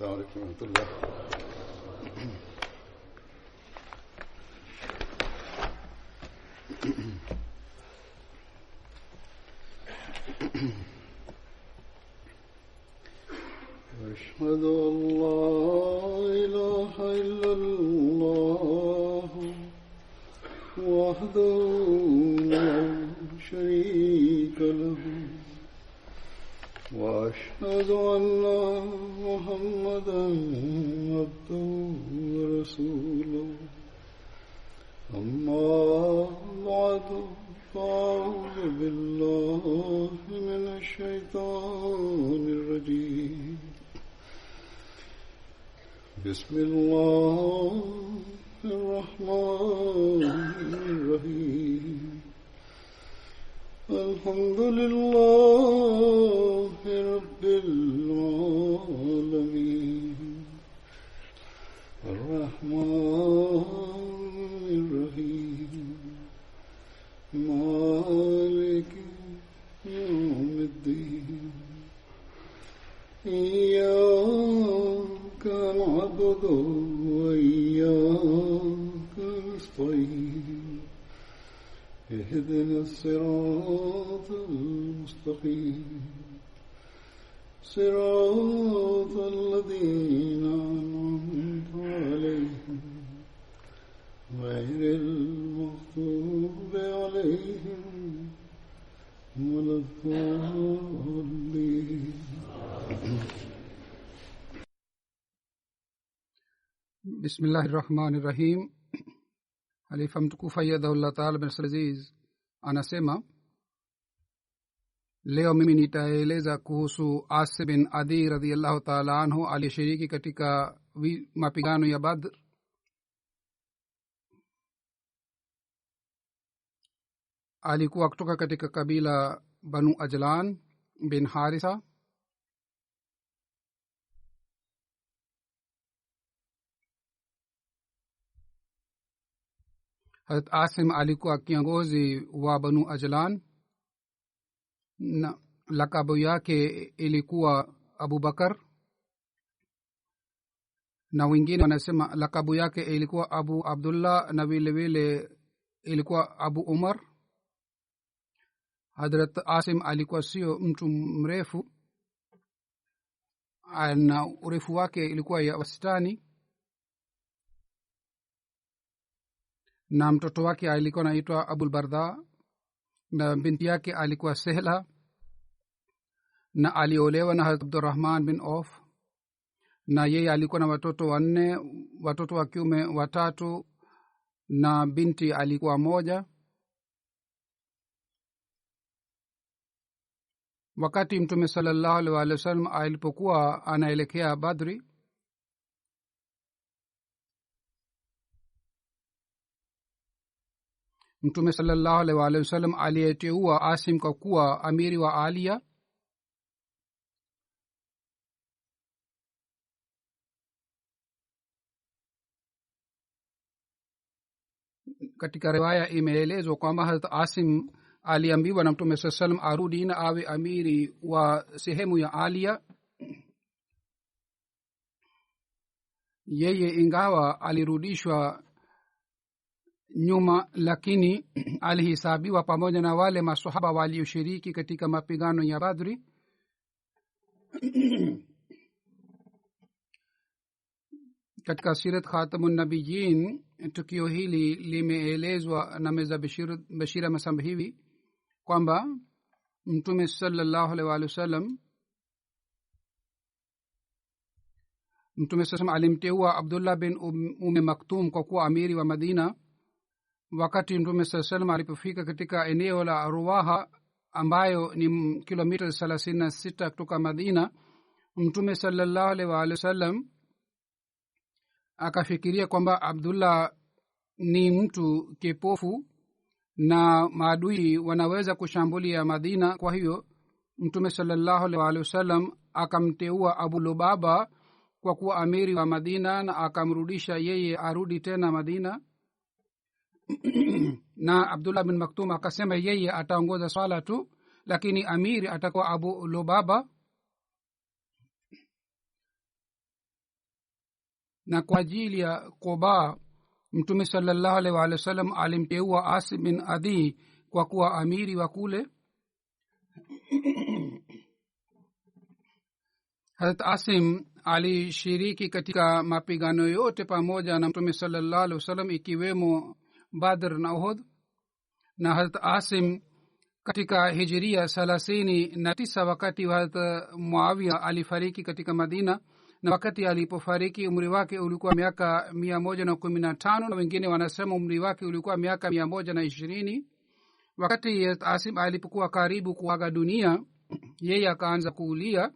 السلام عليكم ورحمة الله. أشهد أن لا إله إلا الله وحده لا شريك له وأشهد أن محمدا عبده ورسوله أما بعد فأعوذ بالله من الشيطان الرجيم بسم الله الرحمن الرحيم الحمد لله رب العالمين الرحمن الرحيم مالك يوم الدين إياك نعبد وإياك نستعين اهدنا الصراط المستقيم صراط الذين أنعمت عليهم غير المغضوب عليهم ولا الضالين. Bismillahirrahmanirrahim. Halifa mtukufu ayyadahullah ta'ala bin Aziz anasema, leo mimi nitaeleza kuhusu Asim bin Adi radhiyallahu ta'ala anhu aliyeshiriki katika mapigano ya Badr. Alikuwa kutoka katika kabila Banu Ajlan bin Haritha. Hazrat Asim alikuwa kiongozi wa Banu Ajlan na lakabu yake ilikuwa Abu Bakar, na wengine wanasema lakabu yake ilikuwa Abu Abdullah, na vile vile ilikuwa Abu Umar. Hazrat Asim alikuwa sio mtu mrefu, na urefu wake ilikuwa ya wastani, na mtoto wake alikuwa anaitwa Abul Barda, na binti yake alikuwa Sehla, na aliolewa na Hazrat Abdurrahman bin Auf, na yeye alikuwa na watoto wanne, watoto wa kiume watatu na binti alikuwa moja. Wakati Mtume sallallahu alaihi wasallam alipokuwa anaelekea Badri, Mtume sallallahu alaihi wasallam aliyeteua Asim kwa kuwa amiri wa Alia. Katika riwaya imeelezwa kwamba Hazrat Asim aliambiwa na Mtume sallallahu alaihi wasallam arudi na awe amiri wa sehemu ya Alia. Yeye ingawa alirudishwa nyuma, lakini alihesabiwa pamoja na wale maswahaba walioshiriki katika mapigano ya Badri. Katika Sirat Khatamun Nabiyyin tukio hili limeelezwa na Mirza Bashir Masamba hivi kwamba Mtume sallallahu alaihi wasallam alimteua Abdullah bin Maktum kwa kuwa amiri wa Madina. Wakati Mtume sallallahu alaihi wasallam alipofika katika eneo la Ruwaha ambayo ni kilomita 36 kutoka Madina, Mtume sallallahu alaihi wasallam akafikiria kwamba Abdullah ni mtu kipofu na maadui wanaweza kushambulia Madina. Kwa hiyo Mtume sallallahu alaihi wasallam akamteua Abu Lubaba kwa kuwa amiri wa Madina, na akamrudisha yeye arudi tena Madina. Na Abdullah bin Maktum akasema yeye ataongoza swala tu, lakini amiri atakuwa Abu Lubaba. na kwa ajili ya Quba mtume sallallahu alaihi wa sallam alimteua Asim bin Adi kwa kuwa amiri wa kule. Hazrat Asim alishiriki katika mapigano yote pamoja na mtume sallallahu alaihi wasallam ikiwemo Badr na Uhud. Na Hazrat Asim katika hijiria 39 wakati wa Hazrat Muawiya alifariki katika Madina, na wakati alipofariki umri wake ulikuwa miaka 115 na wengine wanasema umri wake ulikuwa miaka 120. Wakati Hazrat Asim alipokuwa karibu kuaga dunia, yeye akaanza kulia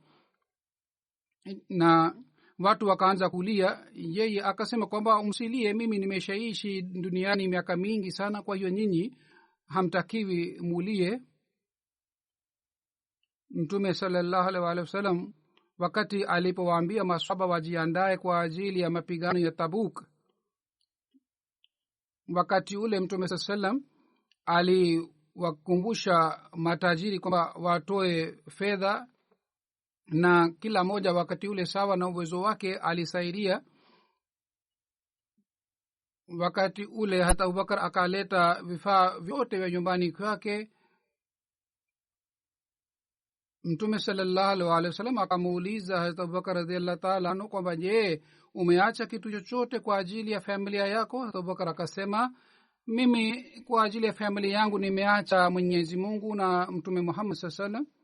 na watu wakaanza kulia. Yeye akasema kwamba msilie, mimi nimeshaishi duniani miaka mingi sana, kwa hiyo nyinyi hamtakiwi mulie. Mtume sallallahu alaihi wasallam wakati alipowaambia maswahaba wajiandae kwa ajili ya mapigano ya Tabuk, wakati ule mtume sallallahu alaihi wasallam aliwakumbusha matajiri kwamba watoe fedha, na kila moja wakati ule sawa na uwezo wake alisaidia. Wakati ule hata Abubakar akaleta vifaa vyote vya nyumbani kwake. Mtume sallallahu alaihi wasallam akamuuliza Hazrat Abubakar radhiallahu ta'ala anhu kwamba je, umeacha kitu chochote kwa ajili ya familia yako? Hazrat Abubakar akasema, mimi kwa ajili ya familia yangu nimeacha Mwenyezi Mungu na Mtume Muhammad sallallahu alaihi wasallam.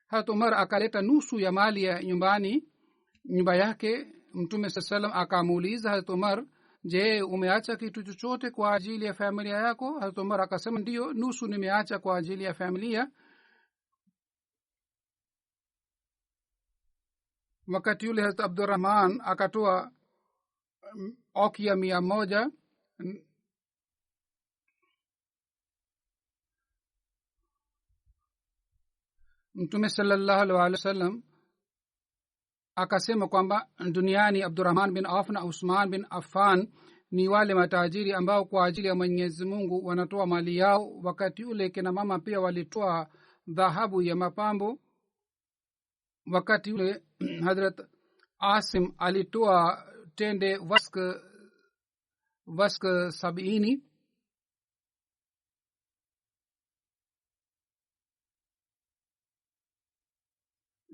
Hazrat Umar akaleta nusu ya mali ya nyumba yake. Mtume sallallahu alaihi wasallam akamuuliza Hazrat Umar, je, umeacha kitu chochote kwa ajili ya familia yako? Hazrat Umar akasema, ndio, nusu nimeacha kwa ajili ya familia. Wakati yule Hazrat Abdurrahman akatoa okia 100. Mtume sallallahu alaihi wasallam akasema kwamba duniani Abdurrahman bin Auf na Usman bin Affan ni wale matajiri ambao kwa ajili ya Mwenyezi Mungu wanatoa mali yao. Wakati ule kina mama pia walitoa dhahabu ya mapambo. Wakati ule Hazrat Asim alitoa tende wask 70.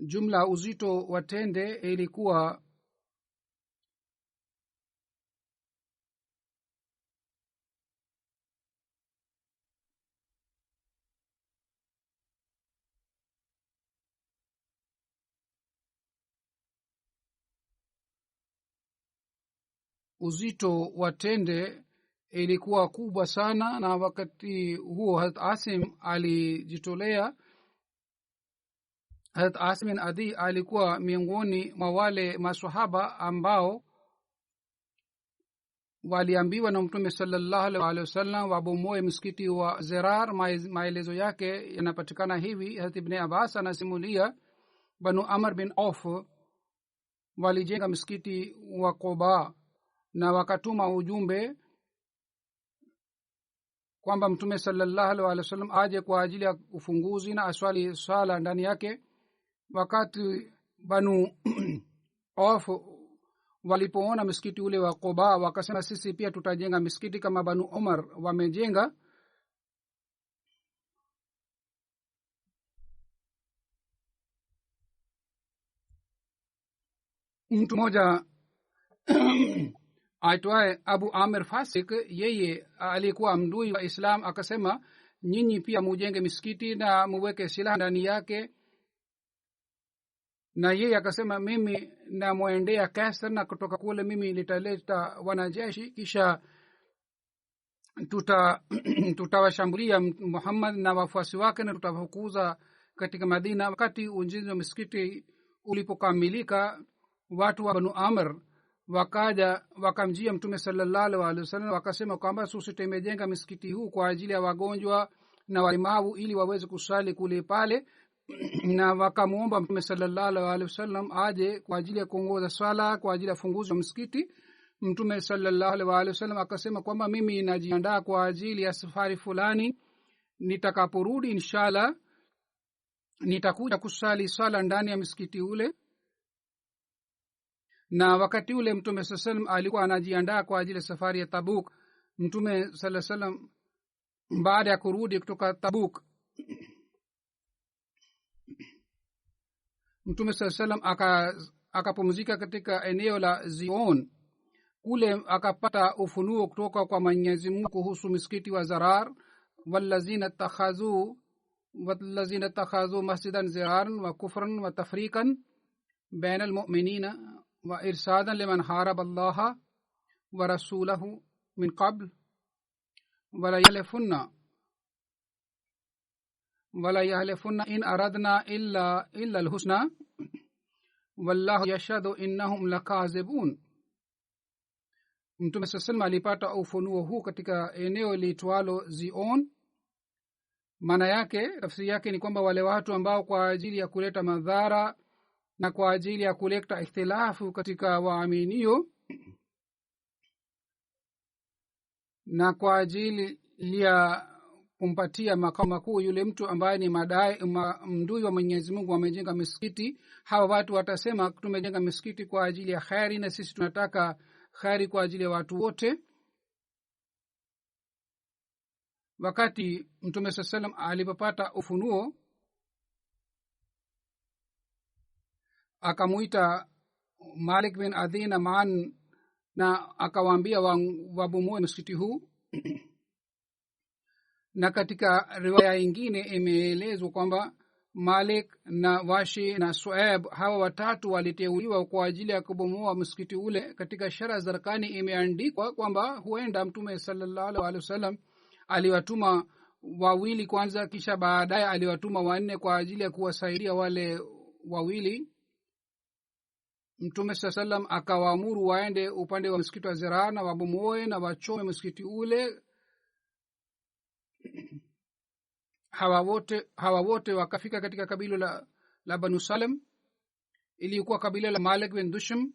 Jumla uzito wa tende ilikuwa kubwa sana. Na wakati huo Hazrat Asim alijitolea. Hazrat Asim bin Adi alikuwa miongoni mwa wale maswahaba ambao waliambiwa na Mtume sallallahu alaihi wasallam wabomoe msikiti wa Zirar. Maelezo yake yanapatikana hivi. Hazrat Ibn Abbas anasimulia Banu Amr bin Auf walijenga msikiti wa Quba na wakatuma ujumbe kwamba Mtume sallallahu alaihi wasallam aje kwa ajili ya ufunguzi na aswali sala ndani yake. Wakati Banu Auf walipoona msikiti ule wa Quba wakasema, sisi pia tutajenga msikiti kama Banu Umar wamejenga. Mtu mmoja aitwaye Abu Amir Fasik, yeye alikuwa mdui wa Islam, akasema, nyinyi pia mujenge misikiti na muweke silaha ndani yake. Na yeye akasema, mimi namwendea Kaisar na kutoka kule mimi nitaleta wanajeshi, kisha tutawashambulia Muhammad na wafuasi wake na tutawafukuza katika Madina. Wakati ujenzi wa misikiti ulipokamilika, watu wa Banu Amr wakaja wakamjia Mtume sallallahu alaihi wasallam wakasema kwamba sisi tumejenga misikiti huu kwa ajili ya wagonjwa na walemavu ili waweze kusali kule pale, na wakamuomba Mtume sallallahu alaihi wasallam aje kwa ajili ya kuongoza swala kwa ajili ya funguzi wa msikiti. Mtume sallallahu alaihi wasallam akasema kwamba mimi najiandaa kwa ajili ya safari fulani, nitakaporudi inshallah nitakuja kusali swala ndani ya msikiti ule. na wakati ule mtume sallallahu alayhi wasallam alikuwa anajiandaa kwa ajili ya safari ya Tabuk. Mtume sallallahu alayhi wasallam baada ya kurudi kutoka Tabuk, mtume sallallahu alayhi wasallam akapumzika katika eneo la Zion. Kule akapata ufunuo kutoka kwa Mwenyezi Mungu kuhusu msikiti wa Zarar. wallazina takhazu masjidan ziraran wa kufran wa tafriqan baina almu'minina wa irsadan liman haraba allaha wa rasulahu min qabl wala yahlifunna in aradna illa alhusna wallahu yashhadu innahum lakazibun. Mtume sallallahu alayhi alipata ufunuo huu katika eneo liitwalo Zion. Maana yake, tafsiri yake ni kwamba wale watu ambao kwa ajili ya kuleta madhara na kwa ajili ya kuleta ikhtilafu katika waaminio na kwa ajili ya kumpatia makao makuu yule mtu ambaye ni mdui wa Mwenyezi Mungu wamejenga misikiti, hawa watu watasema tumejenga misikiti kwa ajili ya khairi na sisi tunataka khairi kwa ajili ya watu wote. Wakati mtume sallam alipopata ufunuo, akamuita Malik bin Adi na Maan na akawaambia wabomoe msikiti huu. Na katika riwaya nyingine imeelezwa kwamba Malik na Washi na Suaib, hawa watatu waliteuliwa kwa ajili ya kubomoa msikiti ule. Katika Shara Zarkani imeandikwa kwamba huenda mtume sallallahu alaihi wasallam aliwatuma wawili kwanza, kisha baadaye aliwatuma wanne kwa ajili ya kuwasaidia wale wawili. Mtume sallallahu alaihi wasallam akawaamuru waende upande wa msikiti wa Zirar na wabomoe na wachome msikiti ule. Hawa wote wakafika katika kabila la Banu Salam, ilikuwa kabila la Malik bin Dusham.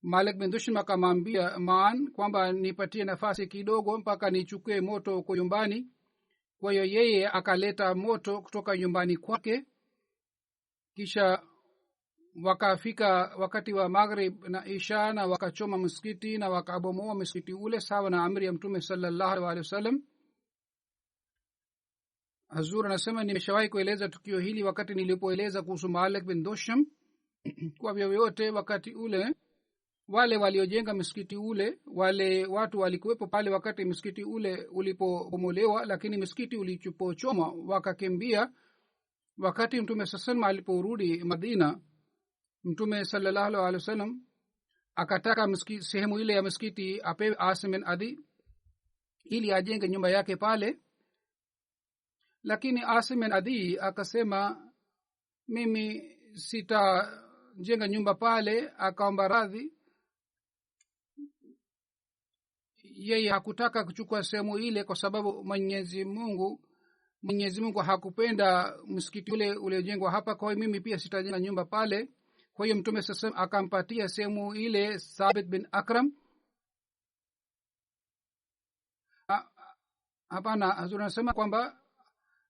Malik bin Dusham akamwambia Maan kwamba nipatie nafasi kidogo mpaka nichukue moto kwa nyumbani. Kwa hiyo yeye akaleta moto kutoka nyumbani kwake. Kisha wakafika wakati wa Maghrib na Isha na wakachoma msikiti na wakabomoa msikiti ule sawa na amri ya Mtume sallallahu alaihi wasallam. Hazur anasema nimeshawahi kueleza tukio hili wakati nilipoeleza kuhusu Malik bin Dusham. Kwa vyovyote wakati ule wale waliojenga msikiti ule, wale watu walikuwepo pale wakati msikiti ule ulipobomolewa, lakini msikiti ulipochomwa wakakimbia. Wakati Mtume sallallahu aliporudi Madina, Mtume sallallahu alaihi wasallam akataka sehemu ile ya msikiti apewe Asim bin Adi ili ajenge nyumba yake pale. Lakini Asim bin Adi akasema mimi sitajenga nyumba pale, akaomba radhi. Yeye hakutaka kuchukua sehemu ile kwa sababu Mwenyezi Mungu hakupenda msikiti ule uliojengwa hapa, kwa hiyo mimi pia sitajenga nyumba pale. Kwa hiyo Mtume sasa akampatia sehemu ile Sabit bin Akram. Hapana, Hazur anasema kwamba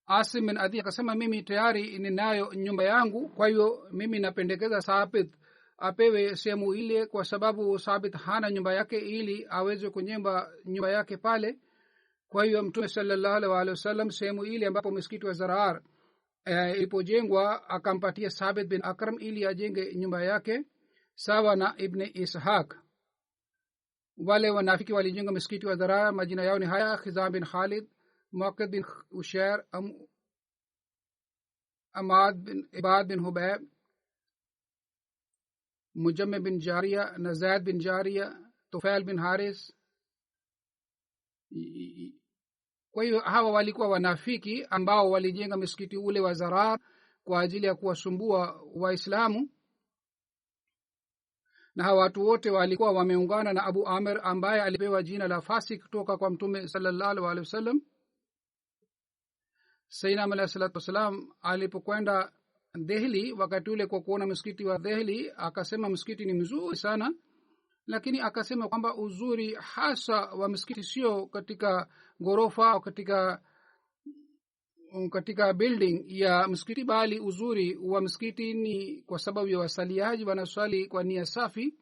Asim bin Adi akasema mimi tayari ninayo nyumba yangu, kwa hiyo mimi napendekeza Sabit apewe sehemu ile kwa sababu Sabit hana nyumba yake ili aweze kunyemba nyumba yake pale. Kwa hiyo Mtume sallallahu alaihi wasallam sehemu ile ambapo msikiti wa Zarar ilipojengwa akampatia Sabit bin Akram ili ajenge nyumba yake sawa na Ibn Ishaq. Wale wanafiki walijenga msikiti wa Zarar, majina yao ni haya: Khizam bin Khalid, Muqaddid bin Ushair, Amad bin Ibad bin Hubayb, Mujammi bin Jariya, Nazad bin Jariya, Tufail bin Haris. Kwa hiyo hawa walikuwa wanafiki ambao walijenga msikiti ule wa Zarar kwa ajili ya kuwasumbua Waislamu, na hawa watu wote walikuwa wameungana na Abu Amir ambaye alipewa jina la Fasik kutoka kwa Mtume sallallahu alaihi wasallam. Sayyidina alayhi salatu wasalam alipokwenda Delhi wakati ule kwa kuona msikiti wa Delhi, akasema msikiti ni mzuri sana, lakini akasema kwamba uzuri hasa wa msikiti sio katika ghorofa au katika katika building ya msikiti, bali uzuri wa msikiti ni kwa sababu ya wasaliaji wanaswali kwa nia safi.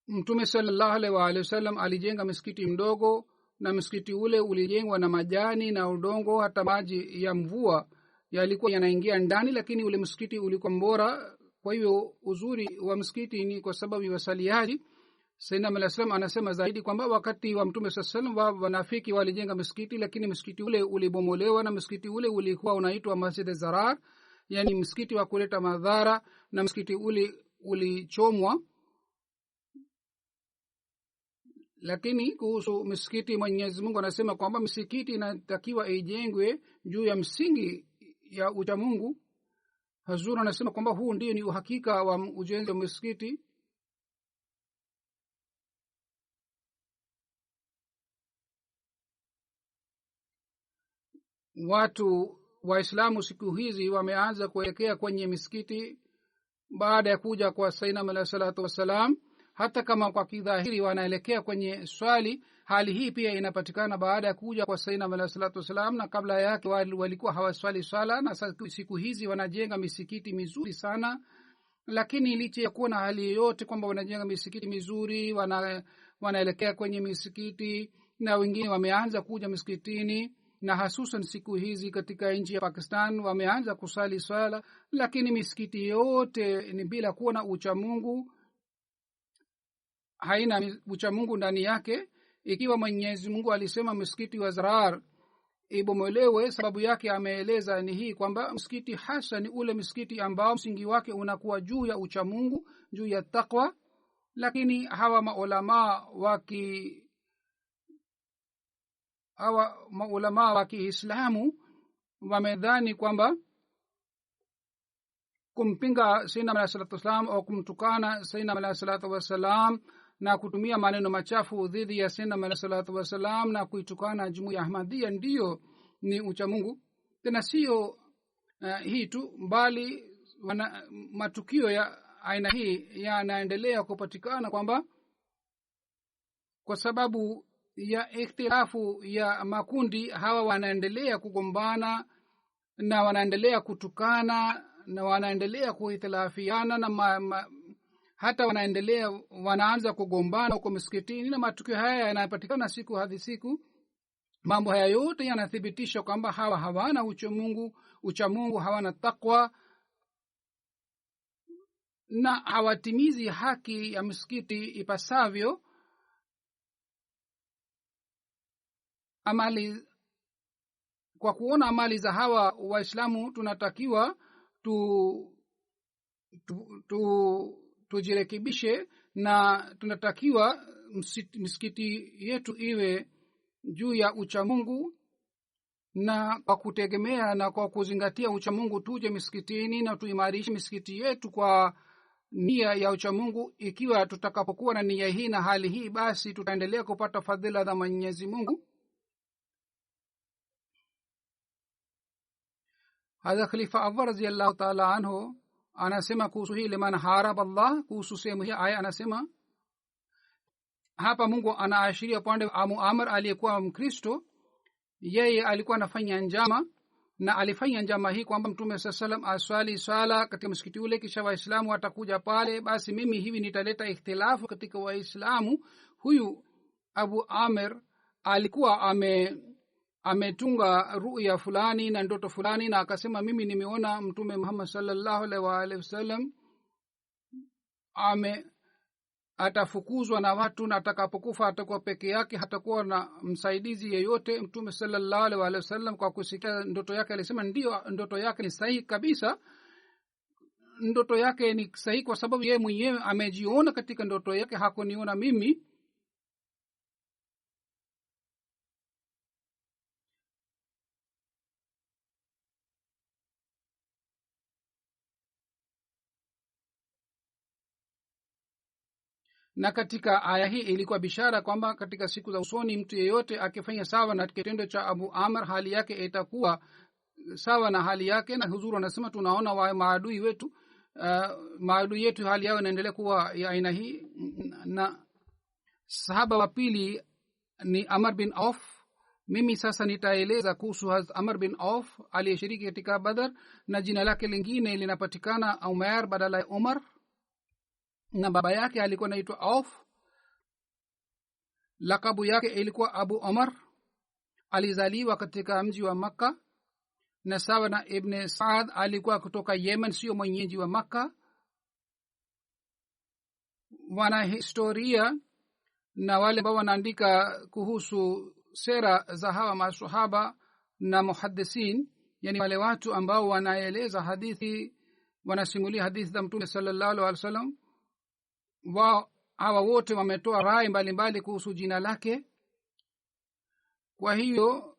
Mtume sallallahu alaihi wasallam alijenga msikiti mdogo, na msikiti ule ulijengwa na majani na udongo. Hata maji ya mvua yalikuwa yanaingia ndani, lakini ule msikiti ulikuwa mbora. Kwa hiyo uzuri wa msikiti ni kwa sababu ya wasaliaji. Sayyidina Alayhi Salam anasema zaidi kwamba wakati wa Mtume sallallahu alaihi wasallam wanafiki walijenga msikiti, lakini msikiti ule ulibomolewa, na msikiti ule ulikuwa unaitwa Masjid Zarar, yani msikiti wa kuleta madhara, na msikiti ule ulichomwa. Lakini kuhusu msikiti, Mwenyezi Mungu anasema kwamba msikiti inatakiwa ijengwe juu ya msingi ya uchamungu. Hazur anasema kwamba huu ndio ni uhakika wa ujenzi wa msikiti. Watu Waislamu siku hizi wameanza kuelekea kwenye misikiti baada ya kuja kwa Sayyidina alayhi salatu wassalam. Hata kama kwa kidhahiri wanaelekea kwenye swali, hali hii pia inapatikana baada ya kuja kwa Sayyidina alayhi salatu wassalam, na kabla yake walikuwa hawaswali swala, na siku hizi wanajenga misikiti mizuri sana. Lakini licha ya kuwa na hali yote kwamba wanajenga misikiti mizuri, wanaelekea kwenye misikiti, na wengine wameanza kuja misikitini, na hasusan siku hizi katika nchi ya Pakistan wameanza kusali swala, lakini misikiti yote ni bila kuwa na uchamungu, haina uchamungu ndani yake. Ikiwa Mwenyezi Mungu alisema msikiti wa Zarar ibomolewe, sababu yake ameeleza ni hii kwamba msikiti hasa ni ule msikiti ambao msingi wake unakuwa juu ya uchamungu, juu ya takwa. Lakini hawa maulama wa Kiislamu wamedhani kwamba kumpinga Sayyidina alayhi salatu wasalam au kumtukana Sayyidina alayhi salatu wasalam na kutumia maneno machafu dhidi ya Sayyidina alayhi salatu wasalam na kuitukana jumuiya ya Ahmadiyya ndiyo ni uchamungu. Tena sio hii tu, bali matukio ya aina hii yanaendelea kupatikana, kwamba kwa sababu ya ikhtilafu ya makundi hawa wanaendelea kugombana na wanaendelea kutukana na wanaendelea kuhitilafiana, na hata wanaanza kugombana huko msikitini, na matukio haya yanapatikana siku hadi siku. Mambo haya yote yanathibitisha kwamba hawa hawana uchamungu, hawana takwa, na hawatimizi haki ya msikiti ipasavyo. Kwa kuona amali za hawa Waislamu tunatakiwa tujirekebishe, na tunatakiwa misikiti yetu iwe juu ya uchamungu, na kwa kutegemea na kwa kuzingatia uchamungu tuje misikitini na tuimarishe misikiti yetu kwa nia ya uchamungu. Ikiwa tutakapokuwa na nia hii na hali hii, basi tutaendelea kupata fadhila za Mwenyezi Mungu. Hadha Khalifa Awwal radhiyallahu ta'ala anhu anasema kuhusu hii liman harab Allah, kuhusu sehemu hii aya anasema hapa Mungu anaashiria pande Abu Amr aliyekuwa Mkristo. Yeye alikuwa anafanya njama, na alifanya njama hii kwamba Mtume sallam aswali swala katika msikiti ule, kisha Waislamu watakuja pale, basi mimi hivi nitaleta ikhtilafu katika Waislamu. Huyu Abu Amr alikuwa ametunga ruya fulani na ndoto fulani, na akasema mimi nimeona Mtume Muhammad sallallahu alaihi wasallam atafukuzwa na watu, na atakapokufa atakuwa peke yake, hatakuwa na msaidizi yeyote. Mtume sallallahu alaihi wasallam kwa kusikia ndoto yake alisema ndio, ndoto yake ni sahihi kabisa. Ndoto yake ni sahihi kwa sababu yeye mwenyewe amejiona katika ndoto yake, hakuniona mimi. Na katika aya hii ilikuwa bishara kwamba katika siku za usoni mtu yeyote akifanya sawa na kitendo cha Abu Amr, hali yake itakuwa sawa na hali yake. Na huzuru anasema tunaona maadui yetu hali yao inaendelea kuwa ya aina hii, na sahaba wa pili ni Amr bin Auf. Mimi sasa nitaeleza kuhusu Amr bin Auf aliyeshiriki katika Badr, na jina lake lingine linapatikana Umair badala ya Umar, na baba yake alikuwa anaitwa Auf. Lakabu yake ilikuwa Abu Umar. Alizaliwa katika mji wa Makka, na sawa na Ibn Saad alikuwa kutoka Yemen, sio mwenyeji wa Makka. Wanahistoria na wale ambao wanaandika kuhusu sera za hawa masahaba na muhaddisin, yani wale watu ambao wanaeleza hadithi, wanasimulia hadithi za Mtume sallallahu alaihi wasallam, hawa wote wametoa rai mbalimbali kuhusu jina lake. Kwa hiyo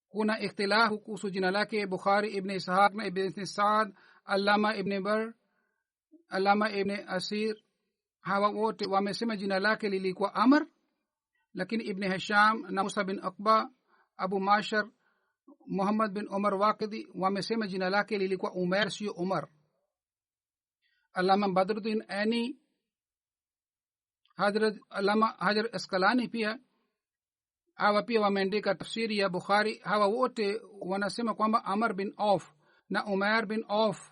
kuna ikhtilafu kuhusu jina lake. Bukhari, Ibn Ishaq na Ibn Saad, Allama Ibn Bar, Allama Ibn Asir, hawa wote wamesema jina lake lilikuwa Amr, lakini Ibn Hisham na Musa bin Aqba, Abu Mashar, Muhammad bin Umar Waqidi wamesema jina lake lilikuwa Umair, sio Umar. Allama Badruddin Aini, Hadrat Allama Hajar Asqalani pia hawa pia wameandika tafsiri ya Bukhari. Hawa wote wanasema kwamba Amr bin Auf na Umair bin Auf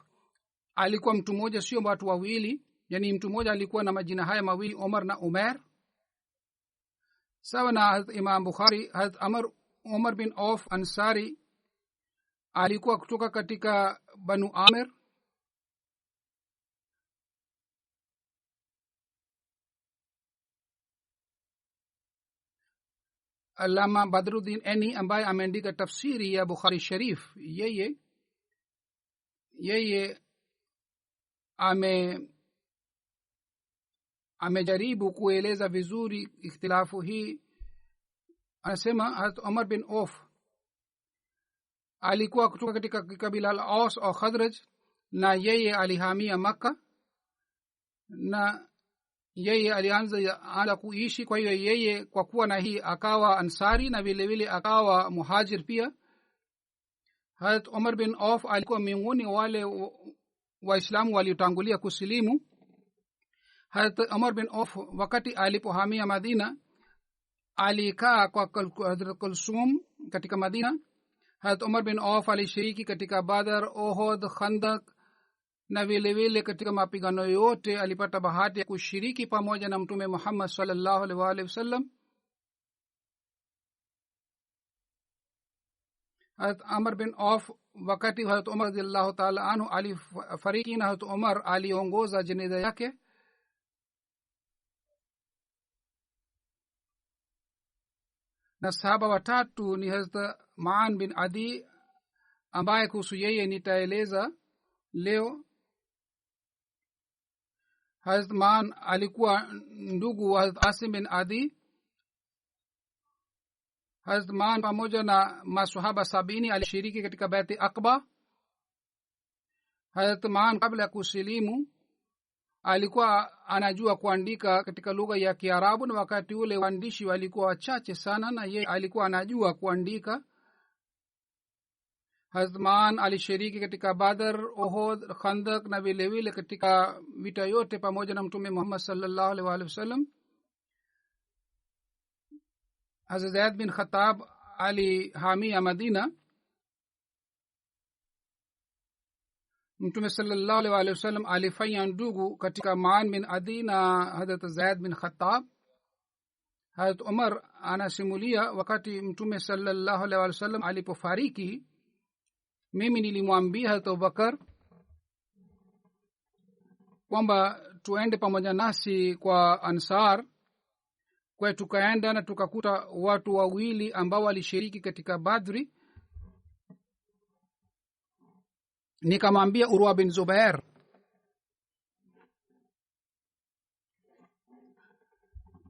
alikuwa mtu mmoja, sio watu wawili, yani mtu mmoja alikuwa na majina haya mawili, Umar na Umair. sawa na Imam Bukhari. Umar bin Auf Ansari alikuwa kutoka katika Banu Amir. Allama Badruddin Eni ambaye ameandika tafsiri ya Bukhari Sharif, yeye amejaribu kueleza vizuri ikhtilafu hii. Anasema Hazrat Umar bin Auf alikuwa kutoka katika kabila la Aus au Khazraj, na yeye alihamia Makka, na yeye alianza kuishi. Kwa hiyo yeye kwa kuwa na hii akawa Ansari na vile vile akawa Muhajir pia. Hazrat Umar bin Auf alikuwa miongoni wale Waislamu waliotangulia kusilimu. Hazrat Umar bin Auf wakati alipohamia Madina alikaa kwa Hazrat Kulsum katika Madina. Hazrat Umar bin Auf alishiriki katika Badr, Uhud, Khandak na vile vile katika mapigano yote alipata bahati ya kushiriki pamoja na Mtume Muhammad sallallahu alaihi wasallam. Hazrat Amr bin Auf wakati Hazrat Umar radhiyallahu ta'ala anhu alifariki, na Hazrat Umar aliongoza jeneza yake. Na sahaba watatu ni Hazrat Maan bin Adi ambaye kuhusu yeye nitaeleza leo. Hazrat Maan alikuwa ndugu wa Hazrat Asim bin Adi. Hazrat Maan pamoja na maswahaba 70 alishiriki katika Bai'at Aqba. Hazrat Maan kabla ya kusilimu alikuwa anajua kuandika katika lugha ya Kiarabu, na wakati ule waandishi walikuwa wachache sana, na yeye alikuwa anajua kuandika. Hazrat Maan alishiriki katika Badr, Uhud, Khandak na vile vile katika vita yote pamoja na Mtume Muhammad sallallahu alaihi wasallam. Hazrat Zaid bin Khattab alihamia Madina. Mtume sallallahu alaihi wasallam alifanya ndugu katika Maan bin Adi na Hazrat Zaid bin Khattab. Hazrat Umar anasimulia wakati Mtume sallallahu alaihi wasallam alipofariki, mimi nilimwambia Hazrat Abubakar kwamba tuende pamoja nasi kwa Ansar. Kwa tukaenda na tukakuta watu wawili ambao walishiriki katika Badri. Nikamwambia Urwa bin Zubair,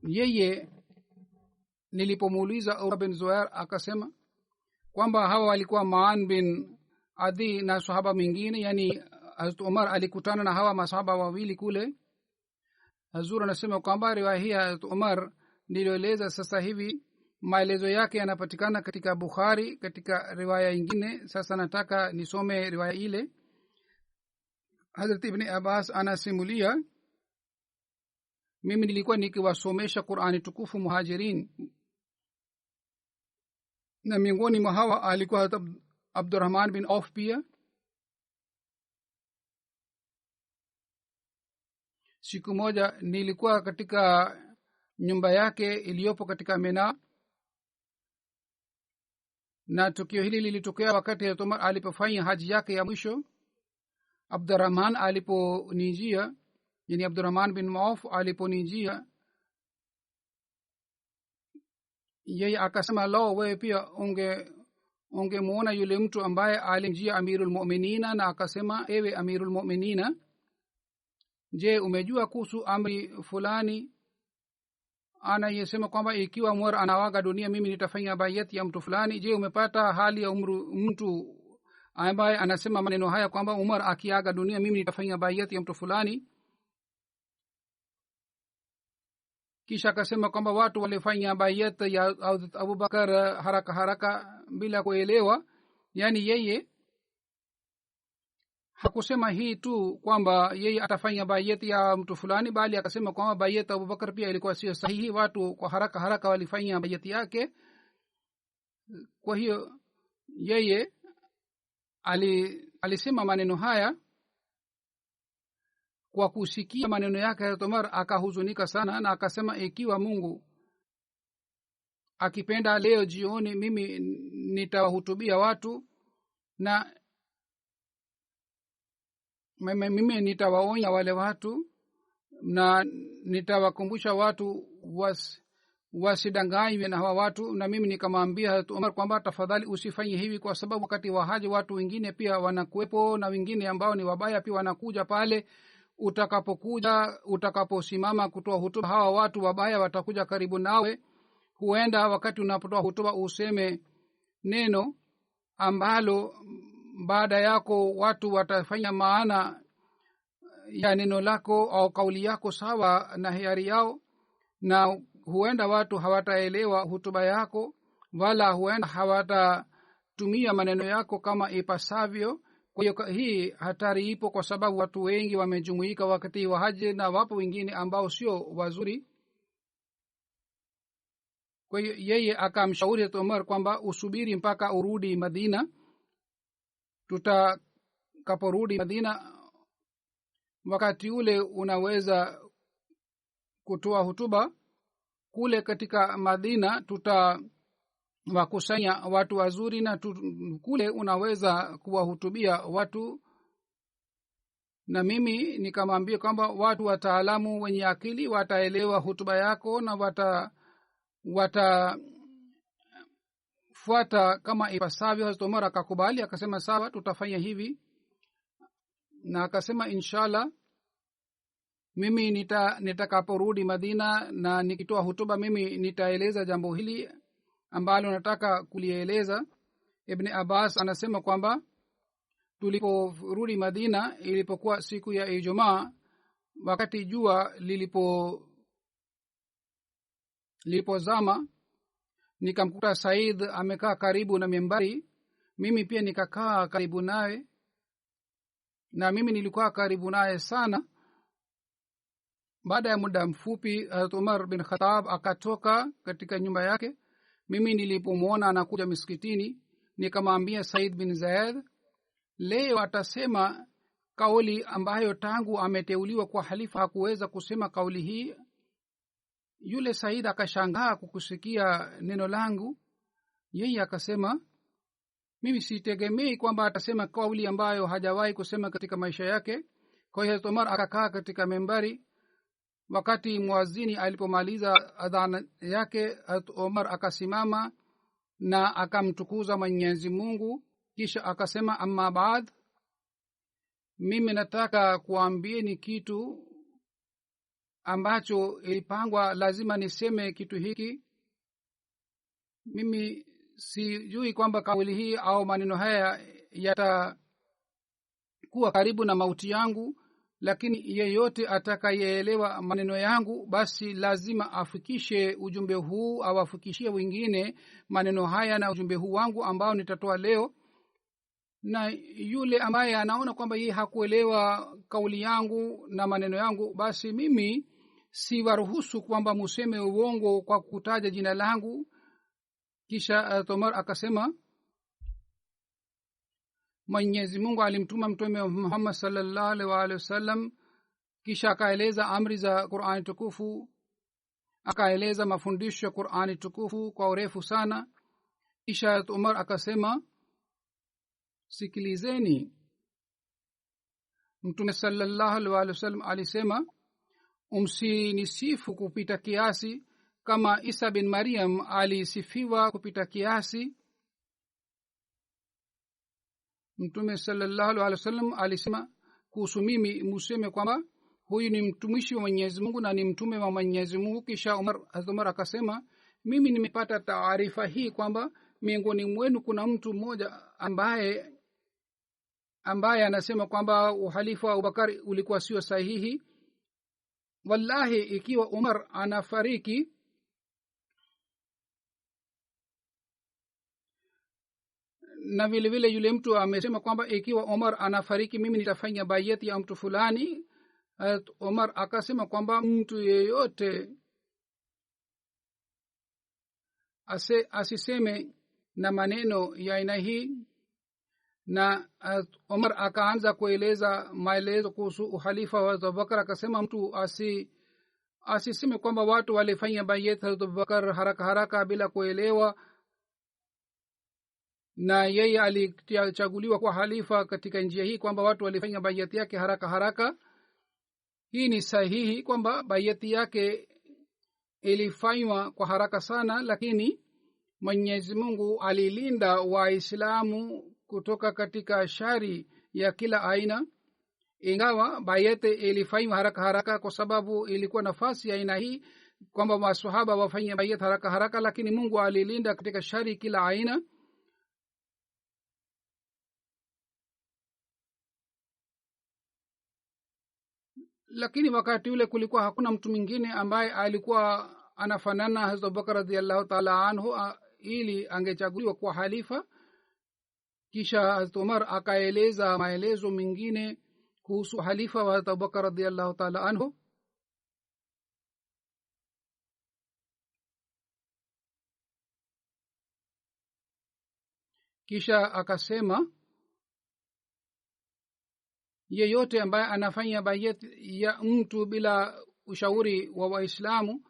yeye nilipomuuliza Urwa bin Zubair akasema kwamba hawa walikuwa Maan bin Adi na sahaba mwingine, yani Hazrat Umar alikutana na hawa masahaba wawili kule. Hazur anasema kwamba riwaya hii Hazrat Umar nilieleza sasa hivi maelezo yake yanapatikana katika Bukhari katika riwaya nyingine. Sasa nataka nisome riwaya ile. Hazrat Ibn Abbas anasimulia, mimi nilikuwa nikiwasomesha Qur'ani tukufu Muhajirin, na miongoni mwa hawa alikuwa Abdurrahman bin Auf pia. Siku moja nilikuwa katika nyumba yake iliyopo katika Mina, na tukio hili lilitokea wakati Umar alipofanya haji yake ya mwisho. Abdurrahman aliponijia, yani Abdurrahman bin Auf aliponijia, yeye akasema, lao wewe pia ungemuona yule mtu ambaye alimjia Amirul Mu'minina, na akasema, ewe Amirul Mu'minina, je, umejua kuhusu amri fulani anayesema kwamba ikiwa Umar anawaga dunia mimi nitafanya bayat ya mtu fulani? Je, umepata hali ya mtu ambaye anasema maneno haya kwamba Umar akiaga dunia mimi nitafanya bayat ya mtu fulani? Kisha akasema kwamba watu walifanya bayat ya Abu Bakar haraka haraka bila kuelewa. Yani yeye hakusema hii tu kwamba yeye atafanya bayat ya mtu fulani, bali akasema kwamba bayat Abu Bakar pia ilikuwa sio sahihi, watu kwa haraka haraka walifanya bayat yake. Kwa hiyo yeye alisema maneno haya. Kwa kusikia maneno yake Umar akahuzunika sana, na akasema, ikiwa Mungu akipenda leo jioni mimi nitawahutubia watu na mimi nitawaonya wale watu na nitawakumbusha watu wasidanganywe na hawa watu. Na mimi nikamwambia Umar kwamba tafadhali usifanye hivi, kwa sababu wakati wa haji watu wengine pia wanakuwepo na wengine ambao ni wabaya pia wanakuja pale. Utakaposimama kutoa hutuba, hawa watu wabaya watakuja karibu nawe. Huenda wakati unapotoa hutuba useme neno ambalo baada yako watu watafanya maana ya neno lako au kauli yako sawa na hiari yao, na huenda watu hawataelewa hutuba yako, wala huenda hawatatumia maneno yako kama ipasavyo. Kwa hiyo hii hatari ipo, kwa sababu watu wengi wamejumuika wakati wa haji na wapo wengine ambao sio wazuri. Kwa hiyo yeye akamshauri Umar kwamba usubiri mpaka urudi Madina. Tutakaporudi Madina, wakati ule unaweza kutoa hutuba kule katika Madina. Tutawakusanya watu wazuri na kule unaweza kuwahutubia watu. Na mimi nikamwambia kwamba watu wataalamu wenye akili wataelewa hutuba yako na watafuata kama ipasavyo. Hazrat Umar akakubali, akasema sawa, tutafanya hivi. Na akasema inshallah mimi nitakaporudi Madina na nikitoa hutuba mimi nitaeleza jambo hili ambalo nataka kulieleza. Ibn Abbas anasema kwamba tuliporudi Madina, ilipokuwa siku ya Ijumaa, wakati jua lilipozama, nikamkuta Said amekaa karibu na mimbari. Mimi pia nikakaa karibu naye, na mimi nilikuwa karibu naye sana. Baada ya muda mfupi Umar bin Khattab akatoka katika nyumba yake. Mimi nilipomwona anakuja miskitini, nikamwambia Said bin Zaid, leo atasema kauli ambayo tangu ameteuliwa kwa halifa hakuweza kusema kauli hii. Yule Said akashangaa kukusikia neno langu. Yeye akasema, mimi sitegemei kwamba atasema kauli ambayo hajawahi kusema katika maisha yake. Kwa hiyo Umar akakaa katika membari. Wakati muazini alipomaliza adhan yake, Umar akasimama na akamtukuza Mwenyezi Mungu, kisha akasema, amma baad, mimi nataka kuambieni kitu ambacho ilipangwa lazima niseme kitu hiki. Mimi sijui kwamba kauli hii au maneno haya yatakuwa karibu na mauti yangu, lakini yeyote atakayeelewa maneno yangu basi lazima afikishe ujumbe huu au afikishie wengine maneno haya na ujumbe huu wangu ambao nitatoa leo. Na yule ambaye anaona kwamba yeye hakuelewa kauli yangu na maneno yangu, basi mimi siwaruhusu kwamba museme uongo kwa kutaja jina langu. Kisha Umar akasema Mwenyezi Mungu alimtuma mtume Muhammad sallallahu alaihi wasallam. Kisha akaeleza amri za Qur'ani tukufu, akaeleza mafundisho ya Qur'ani tukufu kwa urefu sana. Kisha Umar akasema sikilizeni, mtume sallallahu alaihi wasallam alisema msinisifu kupita kiasi kama Isa bin Maryam alisifiwa kupita kiasi. Mtume sallallahu alaihi wasallam alisema kuhusu mimi museme kwamba huyu ni mtumishi wa Mwenyezi Mungu na ni mtume wa Mwenyezi Mungu. Kisha Umar akasema mimi nimepata taarifa hii kwamba miongoni mwenu kuna mtu mmoja ambaye anasema kwamba uhalifa wa Abubakar ulikuwa sio sahihi. Wallahi ikiwa Umar anafariki na vile vile yule mtu amesema kwamba ikiwa Umar anafariki mimi nitafanya bayat ya mtu fulani. Umar akasema kwamba mtu yeyote asiseme na maneno ya aina hii. Na Umar akaanza kueleza maelezo kuhusu uhalifa wa Abubakar. Akasema mtu asiseme kwamba watu walifanya bayat ya Abubakar haraka haraka bila kuelewa, na yeye alichaguliwa kwa halifa katika njia hii kwamba watu walifanya bayati yake haraka haraka. Hii ni sahihi kwamba bayati yake ilifanywa kwa haraka sana, lakini Mwenyezi Mungu alilinda Waislamu kutoka katika shari ya kila aina. Ingawa bayati ilifanywa haraka haraka kwa sababu ilikuwa nafasi ya aina hii kwamba maswahaba wafanye bayati haraka haraka, lakini Mungu alilinda katika shari kila aina. Lakini wakati ule kulikuwa hakuna mtu mwingine ambaye alikuwa anafanana Hazrat Abubakar radhiallahu ta'ala anhu ili angechaguliwa kuwa halifa. Kisha Hazrat Umar akaeleza maelezo mengine kuhusu halifa wa Hazrat Abubakar radhiallahu ta'ala anhu. Kisha akasema yeyote ambaye anafanya bayat ya mtu bila ushauri wa Waislamu,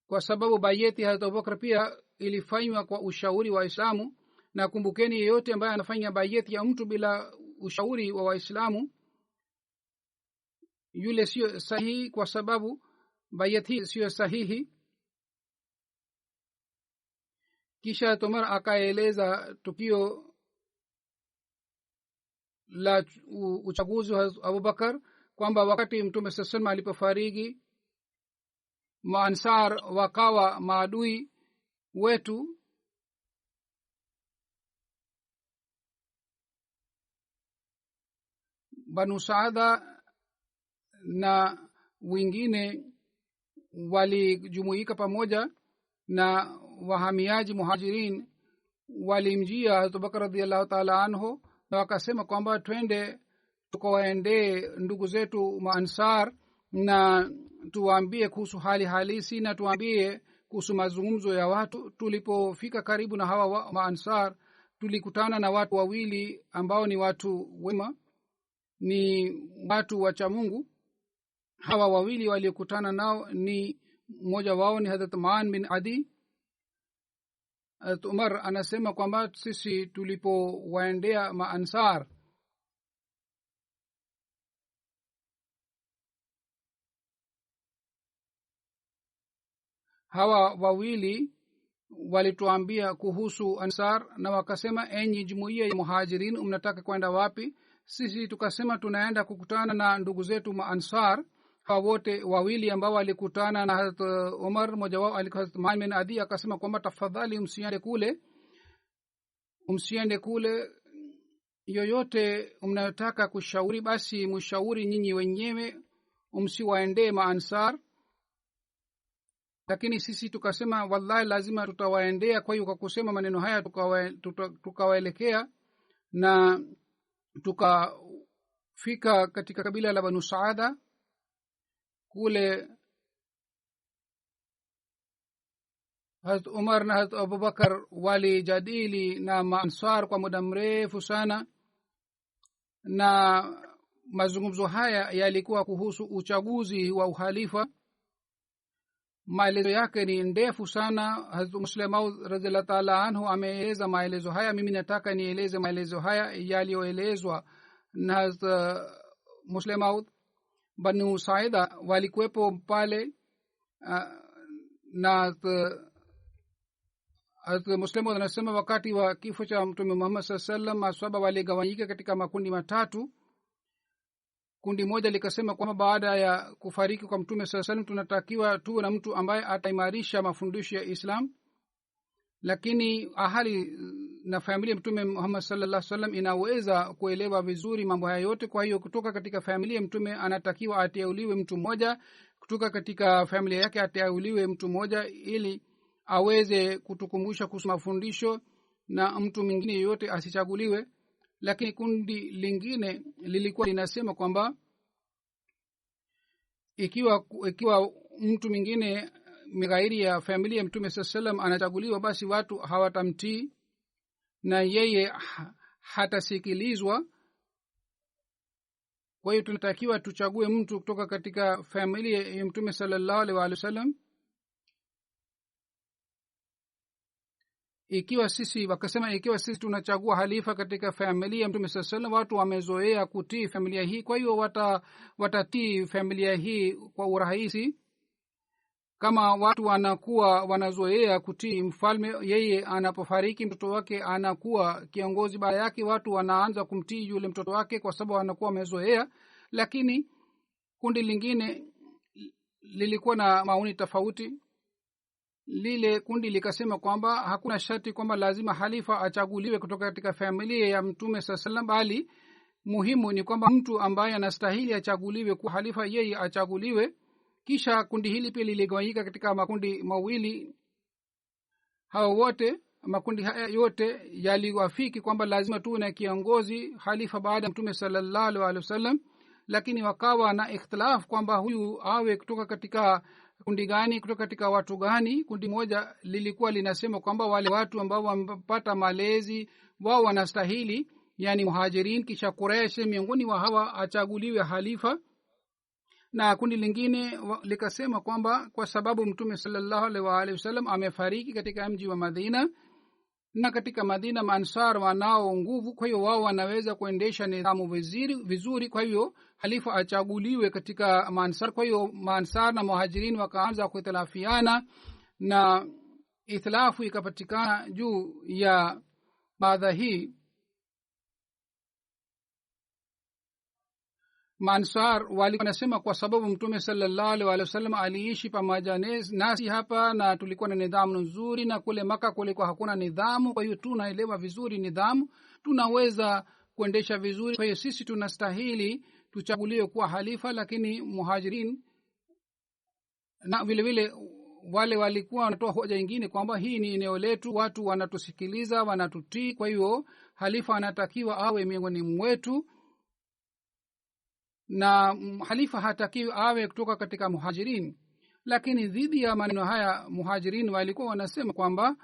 kwa sababu bayati ya Abubakar pia ilifanywa kwa ushauri wa Waislamu. Na kumbukeni, yeyote ambaye anafanya bayati ya mtu bila ushauri wa Waislamu yule sio sahihi, kwa sababu bayati sio sahihi. Kisha Umar akaeleza tukio la uchaguzi wa Abubakar kwamba wakati Mtume sallallahu alipofariki Maansar wakawa maadui wetu. Banu Saada na wengine walijumuika pamoja na wahamiaji muhajirin walimjia Abubakar radhiallahu ta'ala anhu na wakasema kwamba twende tukawaendee ndugu zetu Maansar na tuwaambie kuhusu hali halisi na tuwaambie kuhusu mazungumzo ya watu. Tulipofika karibu na hawa Maansar tulikutana na watu wawili ambao ni watu wema, ni watu wacha Mungu. Hawa wawili waliokutana nao ni mmoja wao ni Hazrat Maan bin Adi. Umar anasema kwamba sisi tulipowaendea Maansar hawa wawili walituambia kuhusu Ansar na wakasema, enyi jumuiya ya Muhajirin, mnataka kwenda wapi? Sisi tukasema tunaenda kukutana na ndugu zetu Maansar. Hawa wote wawili ambao walikutana na Hazrat Umar, mmoja wao alikuwa Hazrat Maan bin Adi, akasema kwamba tafadhali msiende kule, yoyote mnayotaka kushauri basi mshauri nyinyi wenyewe, msiwaendee Maansar. Lakini sisi tukasema wallahi lazima tutawaendea. Kwa hiyo kwa kusema maneno haya tukawaelekea na tukafika katika kabila la Banu Saada. Kule Hazrat Umar na Hazrat Abubakar walijadili na Maansar kwa muda mrefu sana, na mazungumzo haya yalikuwa kuhusu uchaguzi wa uhalifa. Maelezo yake ni ndefu sana. Hazrat Muslim Maud radhiallahu ta'ala anhu ameeleza maelezo haya. Mimi nataka nieleze maelezo haya yaliyoelezwa na Hazrat Muslim Maud. Banu Saida walikuwepo pale, na Hazrat Muslim Maud anasema wakati wa kifo cha Mtume Muhammad sallallahu alaihi wasallam maswahaba waligawanyika katika makundi matatu. Kundi moja likasema kwamba baada ya kufariki kwa Mtume sallallahu alaihi wasallam tunatakiwa tuwe na mtu ambaye ataimarisha mafundisho ya Islam, lakini ahali na familia ya Mtume Muhammad sallallahu alaihi wasallam inaweza kuelewa vizuri mambo haya yote. Kwa hiyo kutoka katika familia Mtume anatakiwa ateuliwe mtu mmoja, kutoka katika familia yake ateuliwe mtu mmoja ili aweze kutukumbusha kuhusu mafundisho, na mtu mwingine yote asichaguliwe. Lakini kundi lingine lilikuwa linasema kwamba ikiwa mtu mwingine mghairi ya familia ya Mtume sallallahu alaihi wasallam anachaguliwa, basi watu hawatamtii na yeye hatasikilizwa. Kwa hiyo tunatakiwa tuchague mtu kutoka katika familia ya Mtume sallallahu alaihi wasallam. Ikiwa sisi tunachagua halifa katika familia ya Mtume sallallahu alaihi wasallam, watu wamezoea kutii familia hii, kwa hiyo watatii familia hii kwa urahisi. Kama watu wanazoea kutii mfalme, yeye anapofariki mtoto wake anakuwa kiongozi baada yake, watu wanaanza kumtii yule mtoto wake kwa sababu anakuwa wamezoea. Lakini kundi lingine lilikuwa na maoni tofauti. Lile kundi likasema kwamba hakuna sharti kwamba lazima halifa achaguliwe kutoka katika familia ya Mtume sallallahu alaihi wasallam, bali muhimu ni kwamba mtu ambaye anastahili achaguliwe kuwa halifa yeye achaguliwe. Kisha kundi hili pia liligawanyika katika makundi mawili. Hao wote makundi haya yote yaliwafiki kwamba lazima tuwe na kiongozi halifa baada ya Mtume sallallahu alaihi wasallam, lakini wakawa na ikhtilaf kwamba huyu awe kutoka katika kundi gani, kutoka katika watu gani. Kundi moja lilikuwa linasema kwamba wale watu ambao wamepata malezi wao wanastahili, yani muhajirin, kisha Quraysh miongoni wa hawa achaguliwe halifa. Na kundi lingine likasema kwamba kwa sababu Mtume sallallahu alaihi wasallam amefariki katika mji wa Madina, na katika Madina Maansar wanao nguvu, kwa hiyo wao wanaweza kuendesha nidhamu vizuri, kwa hiyo halifa achaguliwe katika Maansar. Kwa hiyo Maansar na Muhajirin wakaanza kuitalafiana na ithilafu ikapatikana juu ya madha hii. Maansar wanasema kwa sababu Mtume sallallahu alaihi wasallam aliishi pamoja nasi hapa na tulikuwa na nidhamu nzuri, na kule Maka kulikuwa hakuna nidhamu, kwa hiyo tunaelewa vizuri nidhamu, tunaweza kuendesha vizuri, kwa hiyo sisi tunastahili tuchaguliwe kuwa halifa. Lakini Muhajirin na vile vile wale walikuwa wanatoa hoja nyingine kwamba hii ni eneo letu, watu wanatusikiliza, wanatutii, kwa hiyo halifa anatakiwa awe miongoni mwetu, na halifa hatakiwi awe kutoka katika Muhajirin. Lakini dhidi ya maneno haya Muhajirin walikuwa wanasema kwamba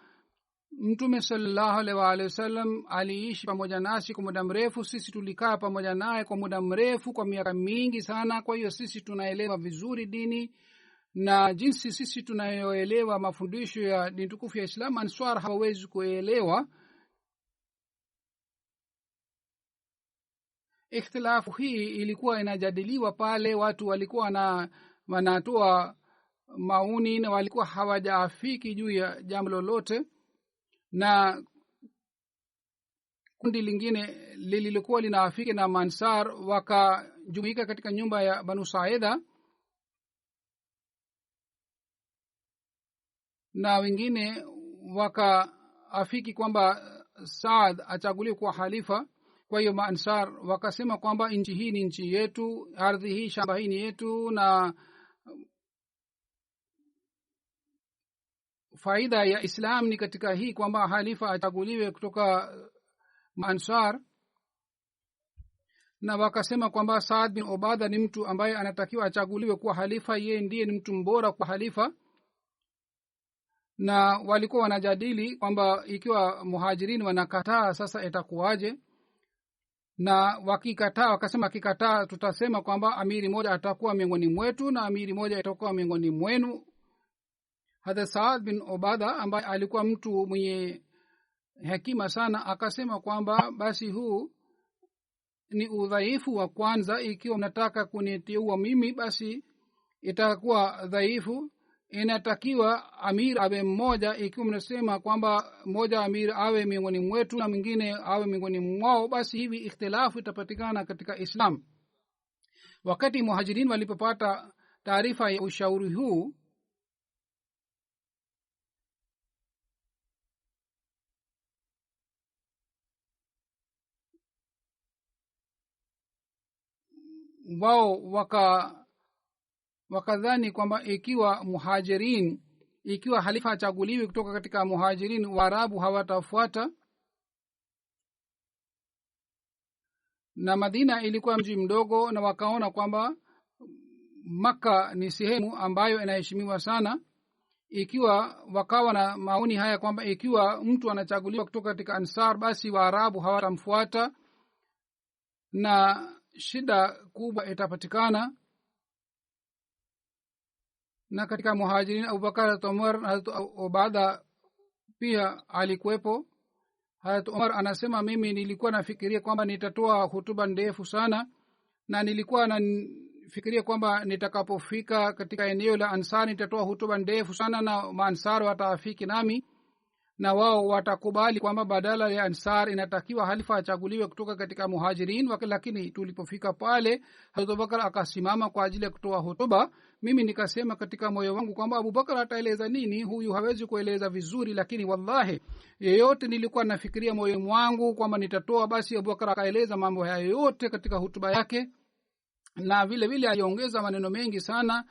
Mtume sallallahu alaihi wasallam aliishi pamoja nasi kwa muda mrefu, sisi tulikaa pamoja naye kwa muda mrefu, kwa miaka mingi sana, kwa hiyo sisi tunaelewa vizuri dini, na jinsi sisi tunayoelewa mafundisho ya dini tukufu ya Islam Ansar hawawezi kuelewa. Ikhtilafu hii ilikuwa inajadiliwa pale, watu walikuwa wanatoa maoni na walikuwa hawajaafiki juu ya jambo lolote. Na kundi lingine lilikuwa linaafiki na Maansar wakajumuika katika nyumba ya Banu Saida, na wengine wakaafiki kwamba Saad achaguliwe kuwa halifa. Kwa hiyo Maansar wakasema kwamba nchi hii ni nchi yetu, ardhi hii, shamba hii ni yetu, na faida ya Islam ni katika hii kwamba halifa achaguliwe kutoka Maansar. Na wakasema kwamba Saad bin Ubada ni mtu ambaye anatakiwa achaguliwe kuwa halifa, yeye ndiye ni mtu mbora kwa halifa. na walikuwa wanajadili kwamba ikiwa muhajirini wanakataa sasa itakuwaje, na wakikataa wakasema akikataa tutasema kwamba amiri moja atakuwa miongoni mwetu na amiri moja itakuwa miongoni mwenu. Hadha Saad bin Ubada ambaye alikuwa mtu mwenye hekima sana akasema kwamba basi huu ni udhaifu wa kwanza. Ikiwa mnataka kuniteua mimi basi itakuwa dhaifu. Inatakiwa amir awe mmoja. Ikiwa mnasema kwamba mmoja amir awe miongoni mwetu na mwingine awe miongoni mwao, basi hivi ikhtilafu itapatikana katika Islam. Wakati muhajirin walipopata taarifa ya ushauri huu, wao wakadhani kwamba ikiwa muhajirin, ikiwa halifa achaguliwi kutoka katika muhajirin, Waarabu hawatafuata. Na Madina ilikuwa mji mdogo, na wakaona kwamba Makka ni sehemu ambayo inaheshimiwa sana. Ikiwa wakawa na maoni haya kwamba ikiwa mtu anachaguliwa kutoka katika Ansar basi Waarabu hawatamfuata na shida kubwa itapatikana. Na katika muhajirin Abubakar, Hazrat Umar, Hazrat Ubada pia alikuwepo. Hazrat Umar anasema mimi nilikuwa nafikiria kwamba nitatoa hutuba ndefu sana, na nilikuwa nafikiria kwamba nitakapofika katika eneo la Ansar nitatoa hutuba ndefu sana na maansar wataafiki nami na wao watakubali kwamba badala ya Ansar inatakiwa halifa achaguliwe kutoka katika muhajirin. Lakini tulipofika pale Hazrat Abubakar akasimama kwa ajili ya kutoa hutuba. Mimi nikasema katika moyo wangu kwamba Abubakar ataeleza nini, huyu hawezi kueleza vizuri. Lakini wallahi yeyote nilikuwa nafikiria moyo wangu kwamba nitatoa, basi Abubakar akaeleza mambo haya yote katika hutuba yake, na vile vile aliongeza maneno mengi sana.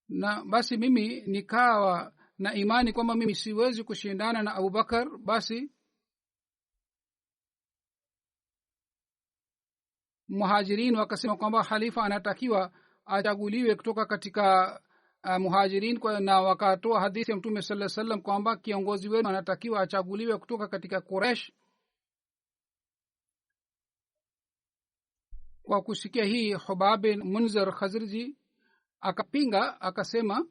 Na basi mimi nikawa na imani kwamba mimi siwezi kushindana na Abubakar. Basi muhajirin wakasema kwamba halifa anatakiwa achaguliwe kutoka katika muhajirin, na wakatoa hadithi ya Mtume sallallahu alaihi wasallam kwamba kiongozi wenu anatakiwa achaguliwe kutoka katika Quraysh. Kwa kusikia hii Hubab bin Munzir Khazrji akapinga, akasema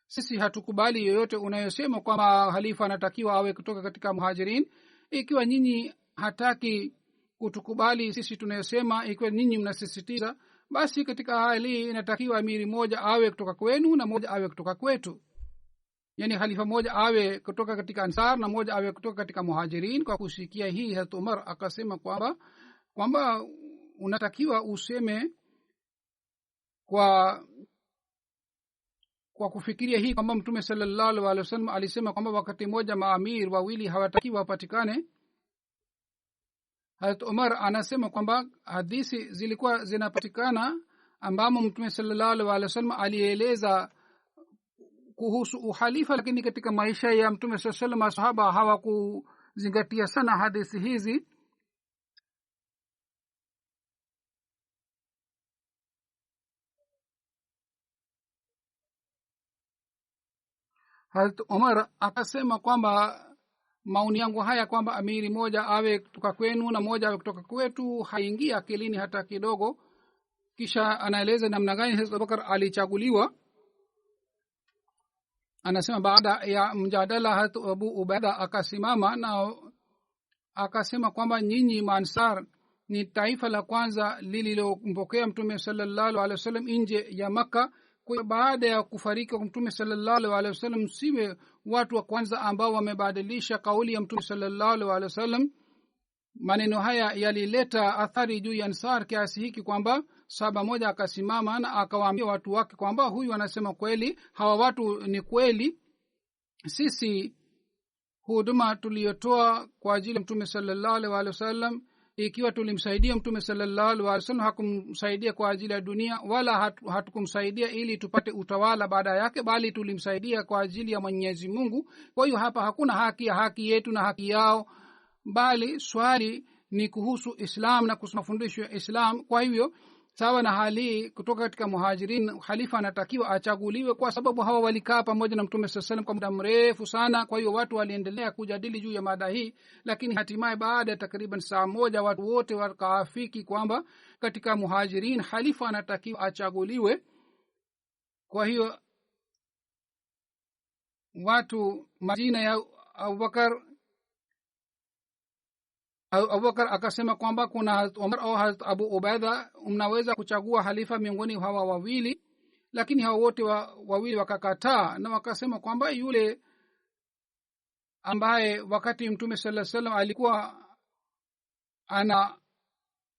sisi hatukubali yoyote unayosema kwamba halifa anatakiwa awe kutoka katika muhajirin. Ikiwa nyinyi hataki kutukubali sisi tunayosema, ikiwa nyinyi mnasisitiza, basi katika hali inatakiwa amiri moja awe kutoka kwenu na moja awe kutoka kwetu, yani halifa moja awe kutoka katika Ansar na moja awe kutoka katika muhajirin. Kwa kusikia hii Hazrat Umar akasema kwamba unatakiwa useme kwa kufikiria hii kwamba Mtume sallallahu alaihi wasallam alisema kwamba wakati mmoja maamir wawili hawatakiwa wapatikane. Hazrat Umar anasema kwamba hadithi zilikuwa zinapatikana ambamo Mtume sallallahu alaihi wasallam alieleza kuhusu uhalifa, lakini katika maisha ya Mtume sallallahu alaihi wasallam masahaba hawakuzingatia sana hadithi hizi. Hazrat Umar akasema kwamba maoni yangu haya kwamba amiri moja awe kutoka kwenu na moja awe kutoka kwetu haingia akilini hata kidogo. Kisha anaeleza namna gani Hazrat Abubakar alichaguliwa. Anasema baada ya mjadala Hazrat Abu Ubaida akasimama na akasema kwamba nyinyi Maansar ni taifa la kwanza lililompokea Mtume sallallahu alaihi wasallam nje ya Makka. Kwa baada ya kufariki kwa Mtume sallallahu alaihi wasallam siwe watu wa kwanza ambao wamebadilisha kauli ya Mtume sallallahu alaihi wasallam. Maneno haya yalileta athari juu ya Ansar kiasi hiki kwamba sahaba moja akasimama na akawaambia watu wake kwamba huyu anasema kweli, hawa watu ni kweli. Sisi huduma tuliyotoa kwa ajili ya Mtume sallallahu alaihi wasallam, ikiwa tulimsaidia Mtume sallallahu alaihi wasallam, hakumsaidia kwa ajili ya dunia, wala hatukumsaidia ili tupate utawala baada yake, bali tulimsaidia kwa ajili ya Mwenyezi Mungu. Kwa hiyo hapa hakuna haki yetu na haki yao, bali swali ni kuhusu Islam na kuhusu mafundisho ya Islam. Kwa hivyo sawa na hali kutoka katika muhajirin khalifa anatakiwa achaguliwe kwa sababu hawa walikaa pamoja na mtume saa salam kwa muda mrefu sana. kwa hiyo watu waliendelea kujadili juu ya mada hii, lakini hatimaye baada ya takriban saa moja watu wote wakaafiki kwamba katika muhajirin khalifa anatakiwa achaguliwe. kwa hiyo watu majina ya Abubakar akasema kwamba kuna Umar au Abu Ubaida, mnaweza kuchagua halifa miongoni hawa wawili. Lakini hawa wote wawili wakakataa na wakasema kwamba yule ambaye wakati mtume sallallahu alaihi wasallam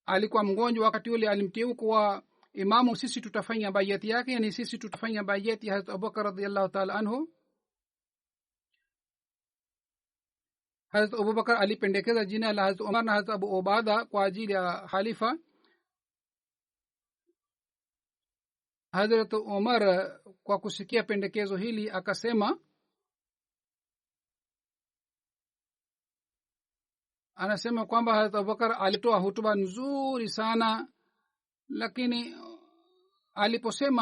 alikuwa mgonjwa, wakati yule alimteua kuwa imamu, sisi tutafanya bayati yake, yani sisi tutafanya bayati ya Hazrat Abubakar radhiyallahu ta'ala anhu. Hazrat Abubakar alipendekeza jina la Hazrat Umar na Hazrat Abu Ubaida kwa ajili ya khalifa. Hazrat Umar kwa kusikia pendekezo hili anasema kwamba Hazrat Abubakar alitoa hutuba nzuri sana, lakini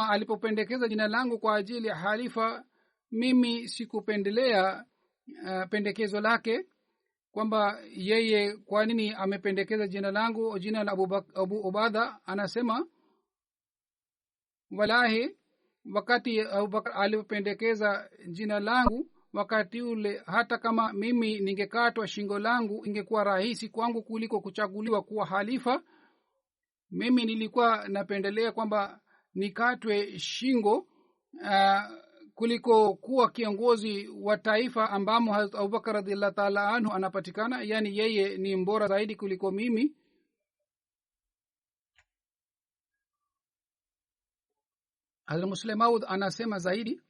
alipopendekeza jina langu kwa ajili ya khalifa, mimi sikupendelea pendekezo lake, kwamba yeye kwa nini amependekeza jina langu, jina la Abu Ubaida. Anasema walahi, wakati Abubakar alipendekeza jina langu, wakati ule hata kama mimi ningekatwa shingo langu ingekuwa rahisi kwangu kuliko kuchaguliwa kuwa halifa. Mimi nilikuwa napendelea kwamba nikatwe shingo kuliko kuwa kiongozi wa taifa ambamo Hazrat Abubakar radhiallahu ta'ala anhu anapatikana, yani yeye ni mbora zaidi kuliko mimi. Hazrat Muslim Maud anasema zaidi,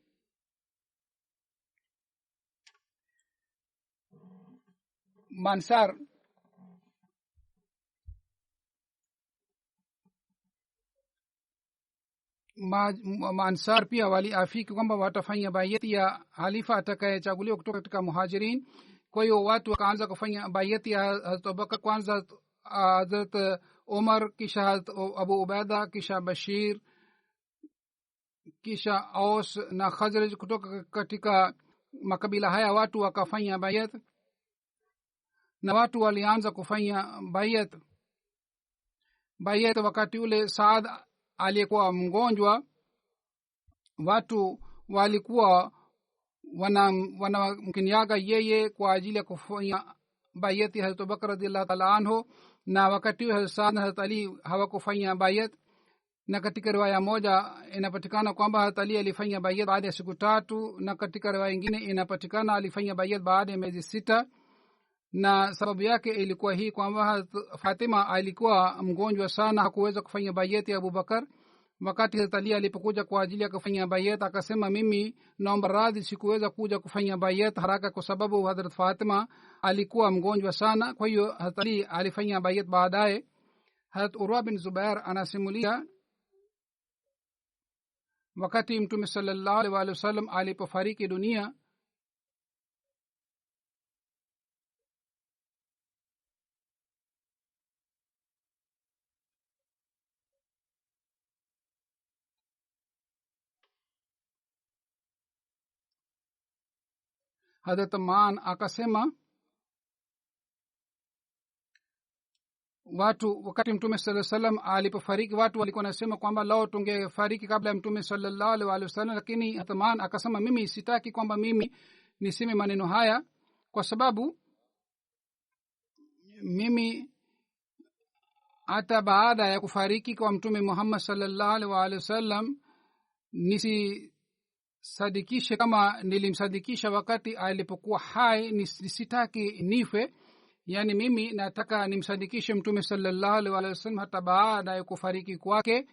Maansar pia waliafiki kwamba watafanya bayati ya halifa atakayechaguliwa kutoka katika muhajirin. kwa hiyo watu wakaanza kufanya bayati ya Hazrat Abubakar, kwanza Hazrat Umar, kisha Hazrat Abu Ubaida, kisha Bashir, kisha Aus na Khazraj. kutoka katika makabila haya watu wakafanya bayat, na watu walianza kufanya bayat wakati ule Saad aliyekuwa mgonjwa. Watu walikuwa wanamkiniaga yeye kwa ajili ya kufanya bayati Hazrat Abubakar radhiallahu ta'ala anhu, na wakati huo Hazrat Saad na Hazrat Ali hawakufanya bayat. na katika riwaya moja inapatikana kwamba Hazrat Ali alifanya bayat baada ya siku 3, na katika riwaya nyingine inapatikana alifanya bayat baada ya miezi 6. na sababu yake ilikuwa hii kwamba Fatima alikuwa mgonjwa sana, hakuweza kufanya bayati ya Abubakar. wakati Hazrat Ali alipokuja kwa ajili ya kufanya bayat, akasema mimi naomba radhi, sikuweza kuja kufanya bayat haraka kwa sababu Hazrat Fatima alikuwa mgonjwa sana. kwa hiyo Hazrat Ali alifanya bayat baadaye. Hazrat Urwa bin Zubair anasimulia wakati mtume sallallahu alaihi wasallam alipofariki dunia, Hazrat Man akasema wakati mtume sallallahu alaihi wasallam alipofariki, watu walikuwa nasema kwamba lao tungefariki kabla ya mtume sallallahu alaihi wasallam, lakini Hazrat Man akasema mimi sitaki kwamba mimi niseme maneno haya, kwa sababu mimi hata baada ya kufariki kwa mtume Muhammad sallallahu alaihi wasallam nisisadikishe kama nilimsadikisha wakati alipokuwa hai, nisitaki nife. yani mimi nataka nimsadikishe mtume sallallahu alaihi wasallam hata baada ya kufariki kwake,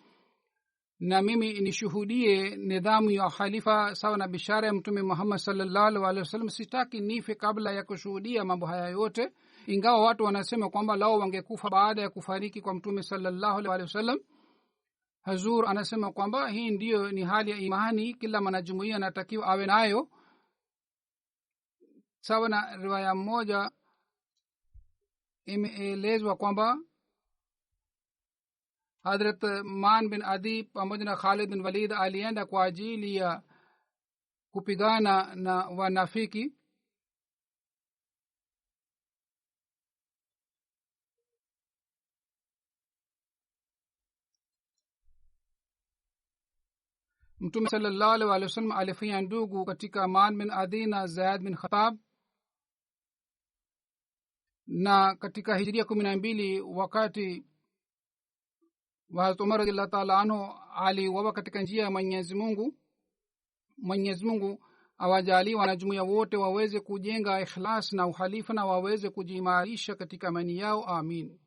na mimi nishuhudie nidhamu ya khalifa sawa na bishara ya mtume Muhammad sallallahu alaihi wasallam. sitaki nife kabla ya kushuhudia mambo haya yote, ingawa watu wanasema kwamba lao wangekufa baada ya kufariki kwa mtume sallallahu alaihi wasallam. Hazur anasema kwamba hii ndiyo ni hali ya imani kila mwanajumuiya anatakiwa awe nayo. sawa na riwaya moja imeelezwa kwamba Hadrat Man bin Adi pamoja na Khalid bin Walid alienda kwa ajili ya kupigana na wanafiki. Mtume sallallahu alaihi wasallam alifanya ndugu katika Man bin Adi na Zaid bin Khattab. Na katika Hijria 12 wakati wa Umar radhiallahu ta'ala anhu aliuawa katika njia ya Mwenyezi Mungu awajali wanajumuiya wote waweze kujenga ikhlas na uhalifa na waweze kujiimarisha katika imani yao. Amin.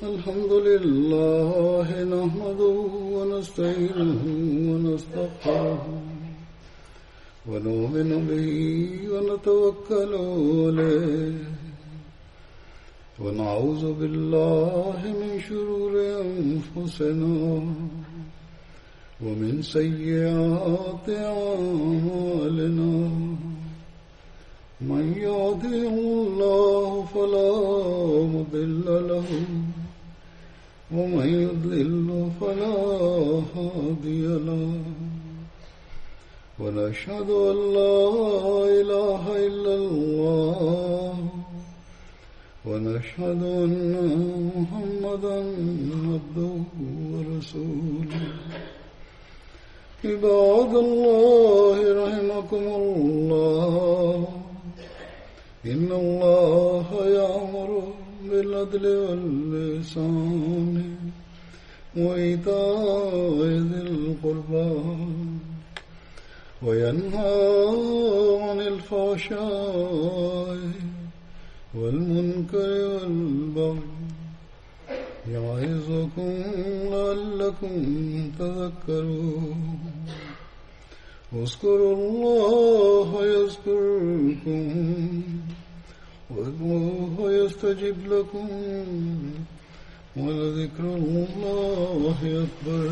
الحمد لله نحمده ونستعينه ونستغفره ونؤمن به ونتوكل عليه ونعوذ بالله من شرور أنفسنا ومن سيئات أعمالنا من يهده الله فلا مضل له ومن يضلل فلا هادي له ونشهد أن لا إله إلا الله ونشهد أن محمدا عبده ورسوله عباد الله رحمكم الله إن الله يأمر بالعدل والإحسان وإيتاء ذي القربى وينهى عن الفحشاء والمنكر والبغي يعظكم لعلكم تذكرون اذكروا الله يذكركم وادعوه يستجب لكم ولذكر الله أكبر